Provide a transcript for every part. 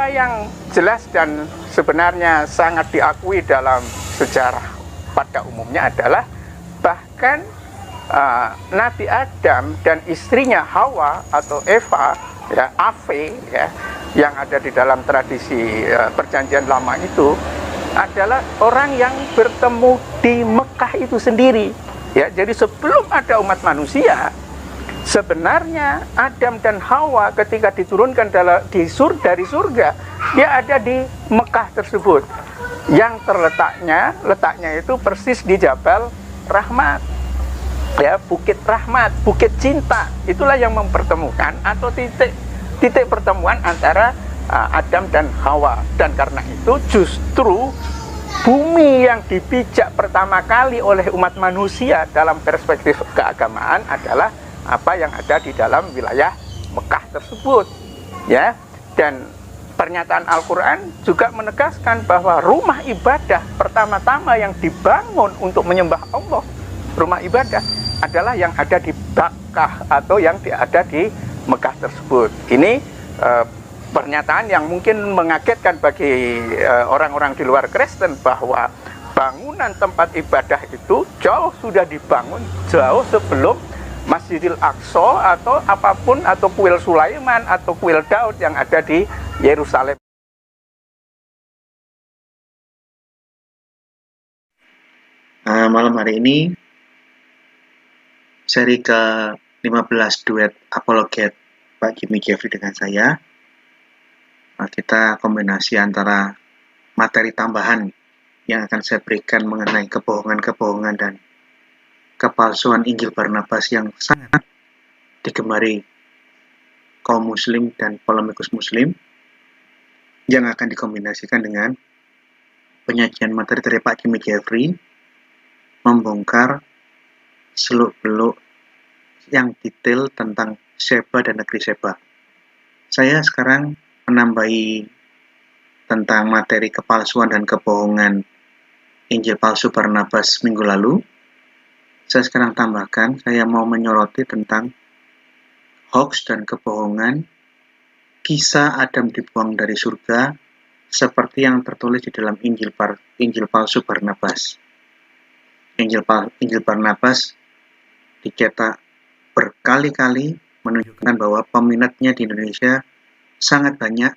Apa yang jelas dan sebenarnya sangat diakui dalam sejarah pada umumnya adalah bahkan Nabi Adam dan istrinya Hawa atau Eva, ya, Ave, ya, yang ada di dalam tradisi perjanjian lama itu adalah orang yang bertemu di Mekah itu sendiri. Ya, jadi sebelum ada umat manusia, sebenarnya Adam dan Hawa ketika diturunkan dari surga, dia ada di Mekah tersebut, yang letaknya itu persis di Jabal Rahmat, ya, Bukit Rahmat, Bukit Cinta. Itulah yang mempertemukan atau titik pertemuan antara Adam dan Hawa. Dan karena itu justru bumi yang dipijak pertama kali oleh umat manusia dalam perspektif keagamaan adalah apa yang ada di dalam wilayah Mekah tersebut, ya. Dan pernyataan Al-Quran juga menegaskan bahwa rumah ibadah pertama-tama yang dibangun untuk menyembah Allah, rumah ibadah, adalah yang ada di Bakkah atau yang ada di Mekah tersebut. Ini pernyataan yang mungkin mengagetkan bagi orang-orang di luar Kristen, bahwa bangunan tempat ibadah itu sudah dibangun jauh sebelum Masjidil Aqsa atau apapun, atau kuil Sulaiman atau kuil Daud yang ada di Yerusalem. Malam hari ini seri ke-15 duet Apologet Pak Jimmy Jeffrey dengan saya. Kita kombinasi antara materi tambahan yang akan saya berikan mengenai kebohongan-kebohongan dan kepalsuan Injil Barnabas yang sangat digemari kaum muslim dan polemikus muslim, yang akan dikombinasikan dengan penyajian materi dari Pak Jimmy Jeffrey membongkar seluk-beluk yang detail tentang Sheba dan negeri Sheba. Saya sekarang menambahi tentang materi kepalsuan dan kebohongan Injil palsu Barnabas minggu lalu. Saya sekarang tambahkan, saya mau menyoroti tentang hoax dan kebohongan kisah Adam dibuang dari surga seperti yang tertulis di dalam Injil palsu Barnabas. Injil Barnabas dicetak berkali-kali, menunjukkan bahwa peminatnya di Indonesia sangat banyak,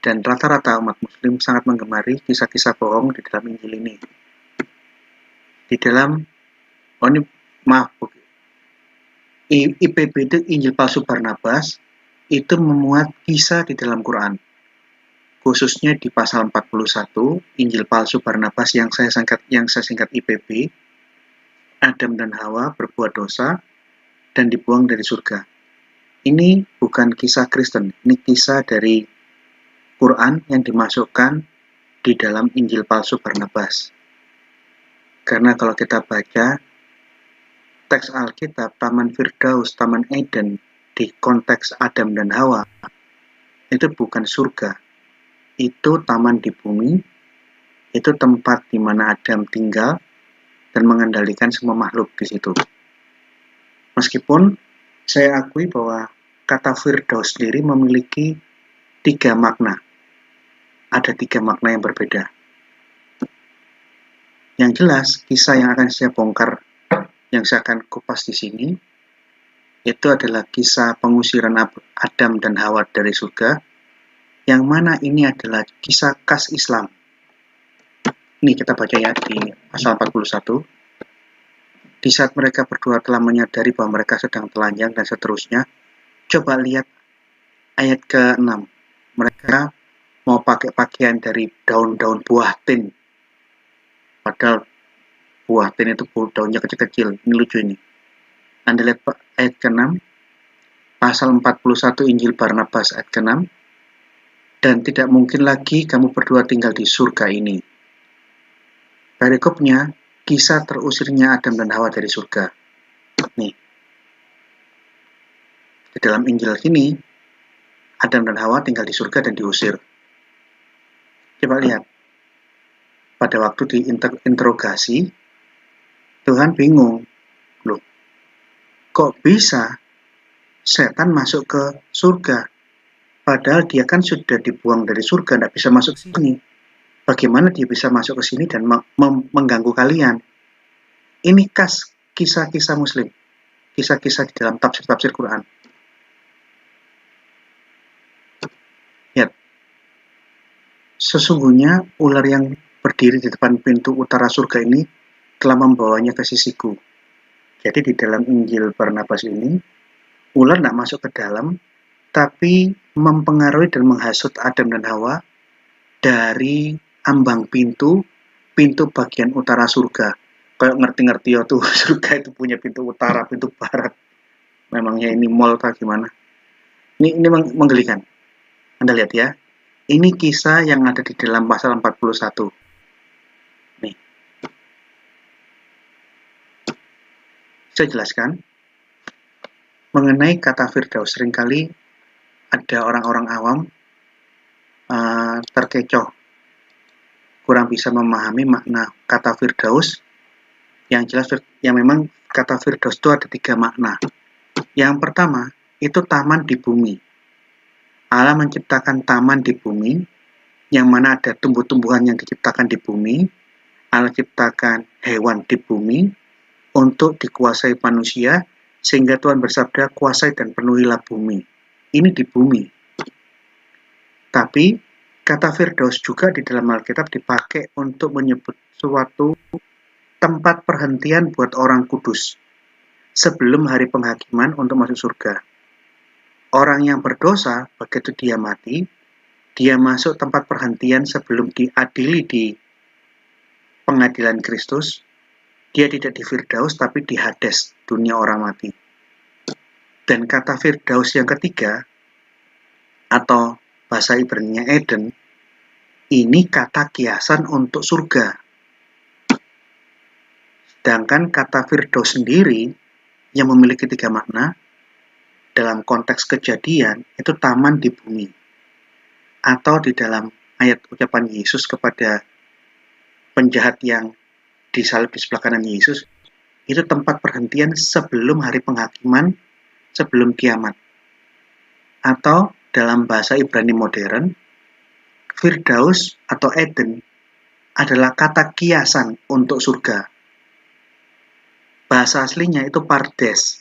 dan rata-rata umat muslim sangat menggemari kisah-kisah bohong di dalam Injil ini. Di dalam IPB Injil palsu Barnabas itu memuat kisah di dalam Quran, khususnya di pasal 41 Injil palsu Barnabas yang saya singkat IPB. Adam dan Hawa berbuat dosa dan dibuang dari surga. Ini bukan kisah Kristen, ini kisah dari Quran yang dimasukkan di dalam Injil palsu Barnabas. Karena kalau kita baca teks Alkitab, Taman Firdaus, Taman Eden di konteks Adam dan Hawa, itu bukan surga. Itu taman di bumi, itu tempat di mana Adam tinggal dan mengendalikan semua makhluk di situ. Meskipun saya akui bahwa kata Firdaus sendiri memiliki 3 makna. Ada 3 makna yang berbeda. Yang jelas, kisah yang akan saya bongkar, yang saya akan kupas di sini, itu adalah kisah pengusiran Adam dan Hawa dari surga, yang mana ini adalah kisah khas Islam. Ini kita baca ya di pasal 41. Di saat mereka berdua telah menyadari bahwa mereka sedang telanjang dan seterusnya. Coba lihat ayat ke-6. Mereka mau pakai pakaian dari daun-daun buah tin. Padahal buah tin itu daunnya kecil-kecil. Ini lucu ini. Anda lihat ayat ke-6. Pasal 41 Injil Barnabas ayat ke-6. Dan tidak mungkin lagi kamu berdua tinggal di surga ini. Perikopnya, kisah terusirnya Adam dan Hawa dari surga. Nih. Di dalam Injil ini, Adam dan Hawa tinggal di surga dan diusir. Coba lihat. Pada waktu diinterogasi, Tuhan bingung. Loh, kok bisa setan masuk ke surga? Padahal dia kan sudah dibuang dari surga, tidak bisa masuk ke sini. Bagaimana dia bisa masuk ke sini dan mengganggu kalian? Ini kisah-kisah Muslim, kisah-kisah di dalam tafsir-tafsir Quran. Lihat, sesungguhnya ular yang berdiri di depan pintu utara surga ini telah membawanya ke sisiku. Jadi di dalam Injil Barnabas ini, ular tidak masuk ke dalam, tapi mempengaruhi dan menghasut Adam dan Hawa dari ambang pintu bagian utara surga. Kayak ngerti-ngerti ya tuh, surga itu punya pintu utara, pintu barat. Memangnya ini mall atau gimana? Ini menggelikan. Anda lihat ya, ini kisah yang ada di dalam pasal 41. Nih. Saya jelaskan mengenai kata Firdaus. Seringkali ada orang-orang awam terkecoh, kurang bisa memahami makna kata Firdaus. Yang jelas, yang memang kata Firdaus itu ada 3 makna. Yang pertama, itu taman di bumi. Allah menciptakan taman di bumi, yang mana ada tumbuh-tumbuhan yang diciptakan di bumi. Allah ciptakan hewan di bumi untuk dikuasai manusia, sehingga Tuhan bersabda, kuasai dan penuhilah bumi. Ini di bumi. Tapi, kata Firdaus juga di dalam Alkitab dipakai untuk menyebut suatu tempat perhentian buat orang kudus sebelum hari penghakiman untuk masuk surga. Orang yang berdosa, begitu dia mati, dia masuk tempat perhentian sebelum diadili di pengadilan Kristus. Dia tidak di Firdaus, tapi di Hades, dunia orang mati. Dan kata Firdaus yang ketiga, atau bahasa Ibrani-nya Eden, ini kata kiasan untuk surga. Sedangkan kata Firdaus sendiri, yang memiliki 3 makna, dalam konteks Kejadian, itu taman di bumi. Atau di dalam ayat ucapan Yesus kepada penjahat yang disalib di sebelah kanan Yesus, itu tempat perhentian sebelum hari penghakiman, sebelum kiamat. Atau dalam bahasa Ibrani modern, Firdaus atau Eden adalah kata kiasan untuk surga. Bahasa aslinya itu Pardes.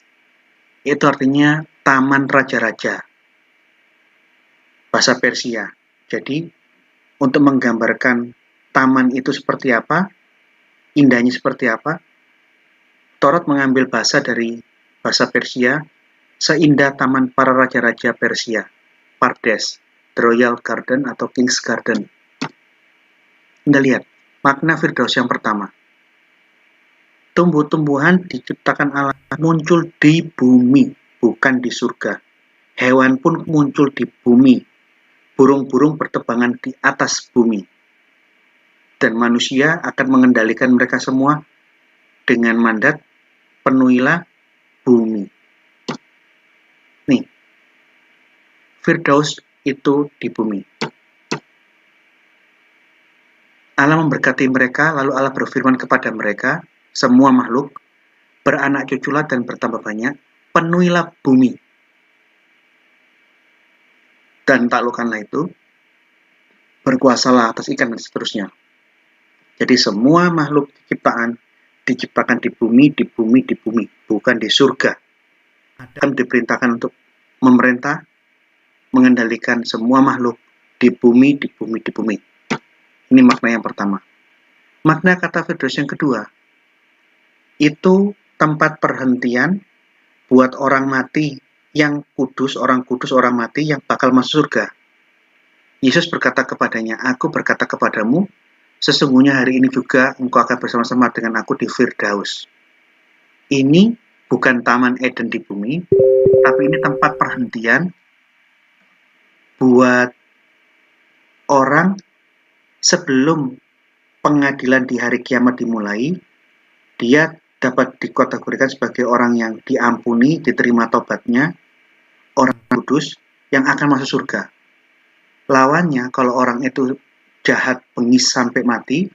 Itu artinya taman raja-raja. Bahasa Persia. Jadi, untuk menggambarkan taman itu seperti apa, indahnya seperti apa, Taurat mengambil bahasa dari bahasa Persia, seindah taman para raja-raja Persia, Pardes, The Royal Garden atau King's Garden. Anda lihat, makna Firdaus yang pertama. Tumbuh-tumbuhan diciptakan Allah muncul di bumi, bukan di surga. Hewan pun muncul di bumi. Burung-burung berterbangan di atas bumi. Dan manusia akan mengendalikan mereka semua dengan mandat penuhilah bumi. Nih, Firdaus itu di bumi. Allah memberkati mereka, lalu Allah berfirman kepada mereka, semua makhluk, beranak cuculah dan bertambah banyak, penuhilah bumi. Dan taklukkanlah itu, berkuasalah atas ikan dan seterusnya. Jadi semua makhluk diciptakan di bumi, bukan di surga. Adam diperintahkan untuk memerintah, mengendalikan semua makhluk di bumi. Ini makna yang pertama. Makna kata Firdaus yang kedua, itu tempat perhentian buat orang mati yang kudus, orang mati yang bakal masuk surga. Yesus berkata kepadanya, aku berkata kepadamu, sesungguhnya hari ini juga engkau akan bersama-sama dengan aku di Firdaus. Ini bukan taman Eden di bumi, tapi ini tempat perhentian buat orang sebelum pengadilan di hari kiamat dimulai, dia dapat dikategorikan sebagai orang yang diampuni, diterima tobatnya, orang kudus yang akan masuk surga. Lawannya, kalau orang itu jahat, bengis sampai mati,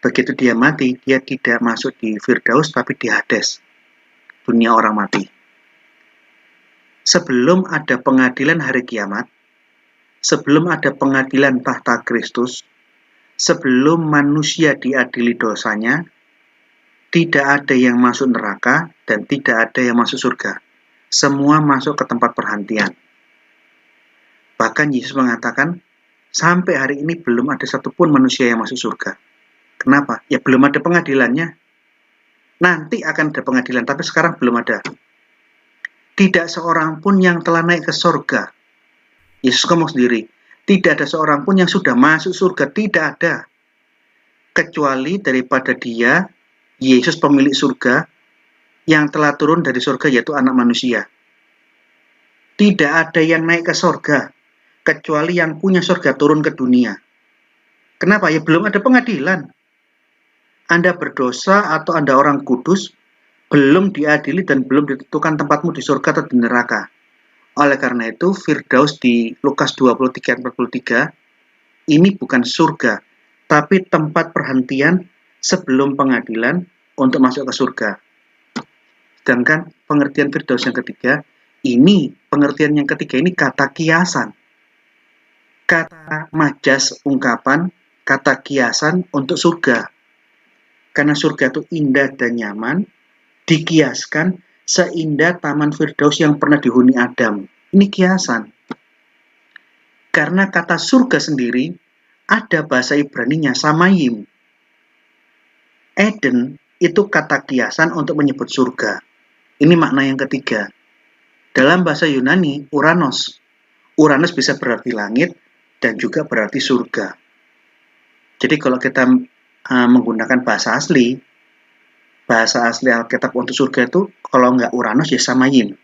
begitu dia mati, dia tidak masuk di Firdaus, tapi di Hades, dunia orang mati. Sebelum ada pengadilan hari kiamat, sebelum ada pengadilan tahta Kristus, sebelum manusia diadili dosanya, tidak ada yang masuk neraka dan tidak ada yang masuk surga. Semua masuk ke tempat perhentian. Bahkan Yesus mengatakan, sampai hari ini belum ada satupun manusia yang masuk surga. Kenapa? Ya belum ada pengadilannya. Nanti akan ada pengadilan, tapi sekarang belum ada. Tidak seorang pun yang telah naik ke surga. Yesus ngomong sendiri, tidak ada seorang pun yang sudah masuk surga, tidak ada. Kecuali daripada dia, Yesus pemilik surga, yang telah turun dari surga yaitu anak manusia. Tidak ada yang naik ke surga, kecuali yang punya surga turun ke dunia. Kenapa? Ya belum ada pengadilan. Anda berdosa atau Anda orang kudus, belum diadili dan belum ditentukan tempatmu di surga atau di neraka. Oleh karena itu, Firdaus di Lukas 23:43, ini bukan surga, tapi tempat perhentian sebelum pengadilan untuk masuk ke surga. Sedangkan pengertian Firdaus yang ketiga, pengertian yang ketiga ini kata kiasan. Kata majas ungkapan, kata kiasan untuk surga. Karena surga itu indah dan nyaman, dikiaskan seindah taman Firdaus yang pernah dihuni Adam. Ini kiasan. Karena kata surga sendiri ada bahasa Ibraninya samayim. Eden itu kata kiasan untuk menyebut surga. Ini makna yang ketiga. Dalam bahasa Yunani, Uranos. Uranus bisa berarti langit dan juga berarti surga. Jadi kalau kita menggunakan bahasa asli Alkitab untuk surga itu kalau nggak Uranus ya samayim.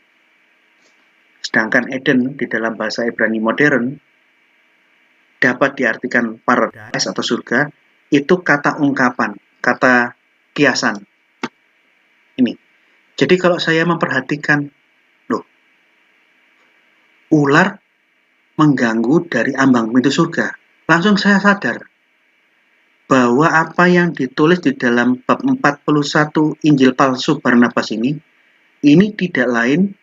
Sedangkan Eden di dalam bahasa Ibrani modern dapat diartikan paradise atau surga, itu kata ungkapan, kata kiasan. Ini. Jadi kalau saya memperhatikan, ular mengganggu dari ambang pintu surga, langsung saya sadar bahwa apa yang ditulis di dalam bab 41 Injil palsu Barnabas ini tidak lain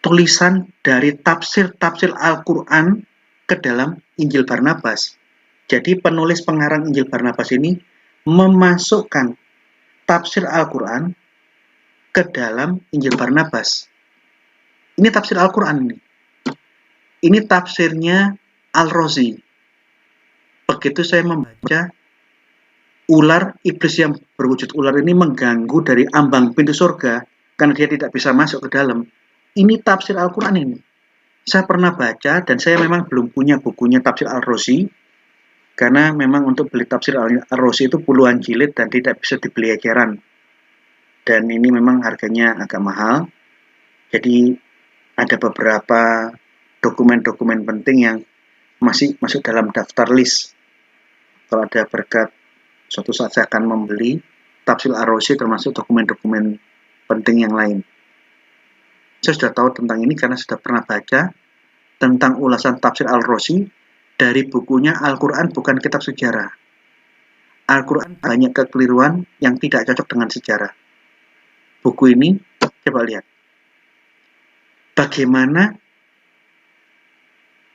tulisan dari tafsir-tafsir Al-Quran ke dalam Injil Barnabas. Jadi penulis pengarang Injil Barnabas ini memasukkan tafsir Al-Quran ke dalam Injil Barnabas. Ini tafsir Al-Quran ini. Ini tafsirnya Al-Razi. Begitu saya membaca, ular iblis yang berwujud ular ini mengganggu dari ambang pintu surga karena dia tidak bisa masuk ke dalam. Ini tafsir Al-Quran ini. Saya pernah baca dan saya memang belum punya bukunya tafsir Al-Razi karena memang untuk beli tafsir Al-Razi itu puluhan jilid dan tidak bisa dibeli eceran. Dan ini memang harganya agak mahal. Jadi ada beberapa dokumen-dokumen penting yang masih masuk dalam daftar list. Kalau ada berkat, suatu saat saya akan membeli tafsir Al-Razi termasuk dokumen-dokumen penting yang lain. Saya sudah tahu tentang ini karena sudah pernah baca tentang ulasan tafsir Al-Razi dari bukunya Al-Quran Bukan Kitab Sejarah. Al-Quran banyak kekeliruan yang tidak cocok dengan sejarah. Buku ini, coba lihat. Bagaimana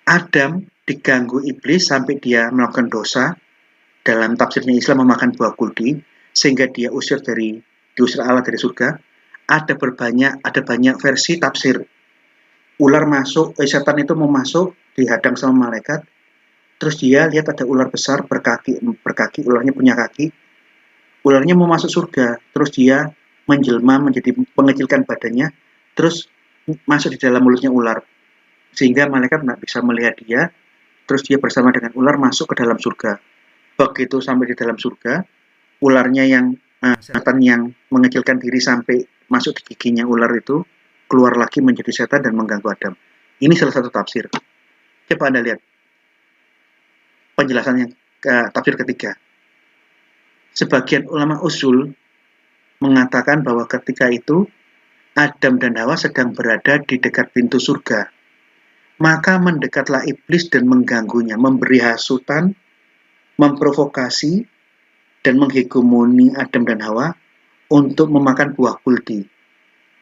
Adam diganggu iblis sampai dia melakukan dosa. Dalam tafsirnya Islam memakan buah kuldi sehingga dia diusir Allah dari surga. Ada banyak versi tafsir. Ular masuk, setan itu mau masuk, dihadang sama malaikat. Terus dia lihat ada ular besar berkaki, ularnya punya kaki. Ularnya mau masuk surga, terus dia menjelma menjadi mengecilkan badannya, terus masuk di dalam mulutnya ular. Sehingga malaikat tidak bisa melihat dia, terus dia bersama dengan ular masuk ke dalam surga. Begitu sampai di dalam surga, ularnya setan yang mengecilkan diri sampai masuk di giginya ular itu, keluar lagi menjadi setan dan mengganggu Adam. Ini salah satu tafsir. Coba Anda lihat penjelasan yang tafsir ketiga. Sebagian ulama usul mengatakan bahwa ketika itu Adam dan Hawa sedang berada di dekat pintu surga. Maka mendekatlah iblis dan mengganggunya, memberi hasutan, memprovokasi, dan menghegemoni Adam dan Hawa untuk memakan buah kuldi.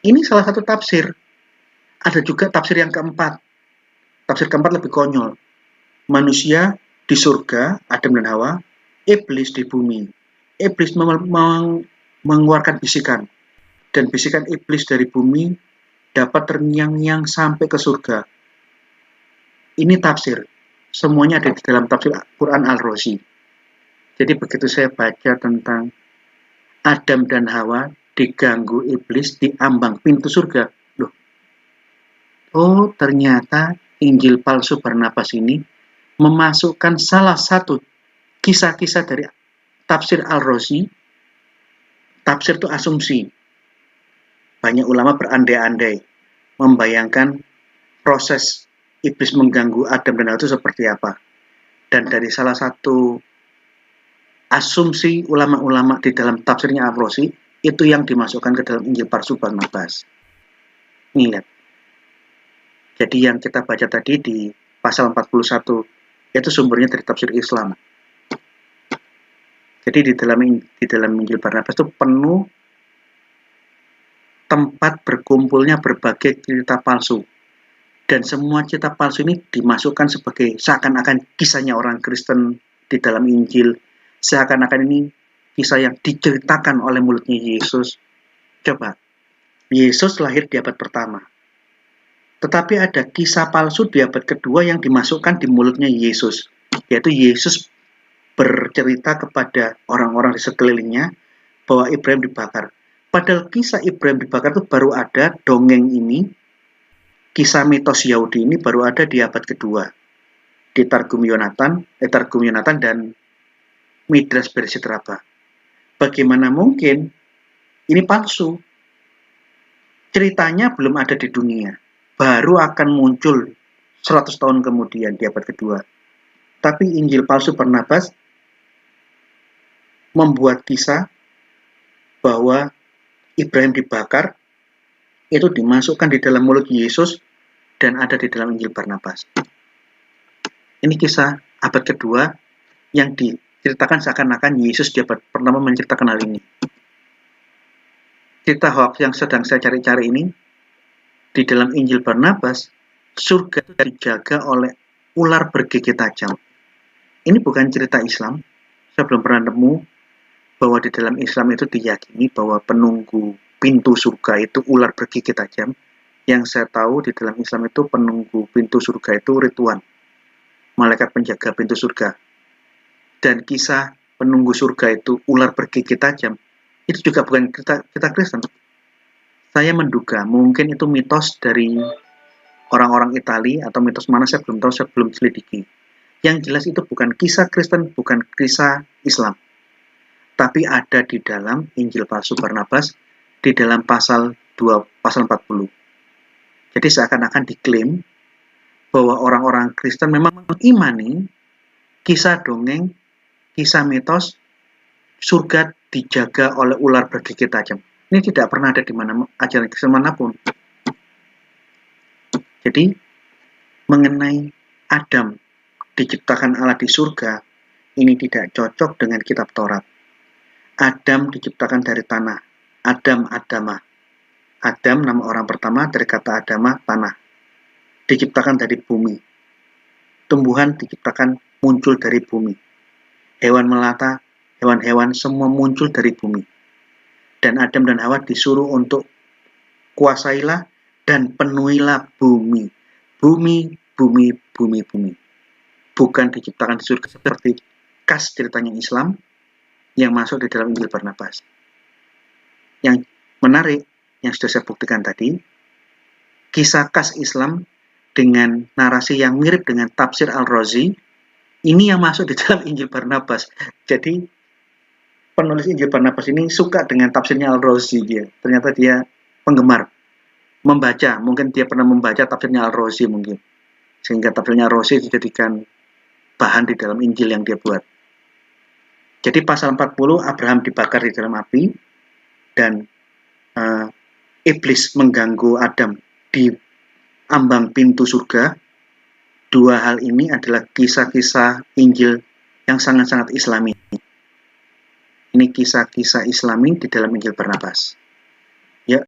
Ini salah satu tafsir. Ada juga tafsir yang keempat. tafsir keempat lebih konyol. Manusia di surga, Adam dan Hawa, iblis di bumi. Iblis mengeluarkan bisikan, dan bisikan iblis dari bumi dapat terngiang-ngiang sampai ke surga. Ini tafsir. Semuanya ada di dalam tafsir Quran Al-Razi. Jadi begitu saya baca tentang Adam dan Hawa diganggu iblis di ambang pintu surga, loh, oh ternyata Injil palsu Barnabas ini memasukkan salah satu kisah-kisah dari tafsir Al-Razi. Tafsir itu asumsi. Banyak ulama berandai-andai membayangkan proses iblis mengganggu Adam dan Hawa itu seperti apa. Dan dari salah satu asumsi ulama-ulama di dalam tafsirnya Al-Razi, itu yang dimasukkan ke dalam Injil palsu Barnabas. Ini lihat. Jadi yang kita baca tadi di pasal 41, itu sumbernya dari tafsir Islam. Jadi di dalam Injil Barnabas itu penuh tempat berkumpulnya berbagai cerita palsu. Dan semua cerita palsu ini dimasukkan sebagai seakan-akan kisahnya orang Kristen di dalam Injil. Seakan-akan ini kisah yang diceritakan oleh mulutnya Yesus. Coba, Yesus lahir di abad pertama. Tetapi ada kisah palsu di abad kedua yang dimasukkan di mulutnya Yesus. Yaitu Yesus bercerita kepada orang-orang di sekelilingnya bahwa Ibrahim dibakar. Padahal kisah Ibrahim dibakar itu baru ada, dongeng ini, kisah mitos Yahudi ini baru ada di abad kedua. Di Targum Yonatan dan Midrash Bereshit Rabbah. Bagaimana mungkin ini palsu? Ceritanya belum ada di dunia. Baru akan muncul 100 tahun kemudian di abad kedua. Tapi Injil palsu Barnabas membuat kisah bahwa Ibrahim dibakar itu dimasukkan di dalam mulut Yesus dan ada di dalam Injil Barnabas. Ini kisah abad kedua yang diceritakan seakan-akan Yesus di abad pertama menceritakan hal ini. Cerita hoax yang sedang saya cari-cari ini, di dalam Injil Barnabas, surga dijaga oleh ular bergigi tajam. Ini bukan cerita Islam. Saya belum pernah nemu bahwa di dalam Islam itu diyakini bahwa penunggu pintu surga itu ular bergigi tajam. Yang saya tahu di dalam Islam itu penunggu pintu surga itu Rituan, malaikat penjaga pintu surga. Dan kisah penunggu surga itu ular bergigi tajam, itu juga bukan kita Kristen. Saya menduga mungkin itu mitos dari orang-orang Itali atau mitos mana saya belum tahu, saya belum selidiki. Yang jelas itu bukan kisah Kristen, bukan kisah Islam. Tapi ada di dalam Injil palsu Barnabas, di dalam pasal 40. Jadi seakan-akan diklaim bahwa orang-orang Kristen memang mengimani kisah dongeng, kisah mitos, surga dijaga oleh ular bergigi tajam. Ini tidak pernah ada di mana ajaran Kristen manapun. Jadi mengenai Adam diciptakan Allah di surga, ini tidak cocok dengan kitab Taurat. Adam diciptakan dari tanah. Adama. Adam nama orang pertama dari kata Adama, tanah. Diciptakan dari bumi. Tumbuhan diciptakan muncul dari bumi. Hewan melata, hewan-hewan semua muncul dari bumi. Dan Adam dan Hawa disuruh untuk kuasailah dan penuhilah bumi. Bumi. Bukan diciptakan di surga seperti khas ceritanya Islam yang masuk di dalam Injil Barnabas. Yang menarik, yang sudah saya buktikan tadi, kisah khas Islam dengan narasi yang mirip dengan tafsir Al-Razi, ini yang masuk di dalam Injil Barnabas. Jadi penulis Injil Barnabas ini suka dengan tafsirnya Al-Razi dia. Ternyata dia penggemar membaca, mungkin dia pernah membaca tafsirnya Al-Razi mungkin. Sehingga tafsirnya Al-Razi dijadikan bahan di dalam Injil yang dia buat. Jadi pasal 40 Abraham dibakar di dalam api dan iblis mengganggu Adam di ambang pintu surga. Dua hal ini adalah kisah-kisah Injil yang sangat-sangat Islami. Ini kisah-kisah Islami di dalam Injil Barnabas.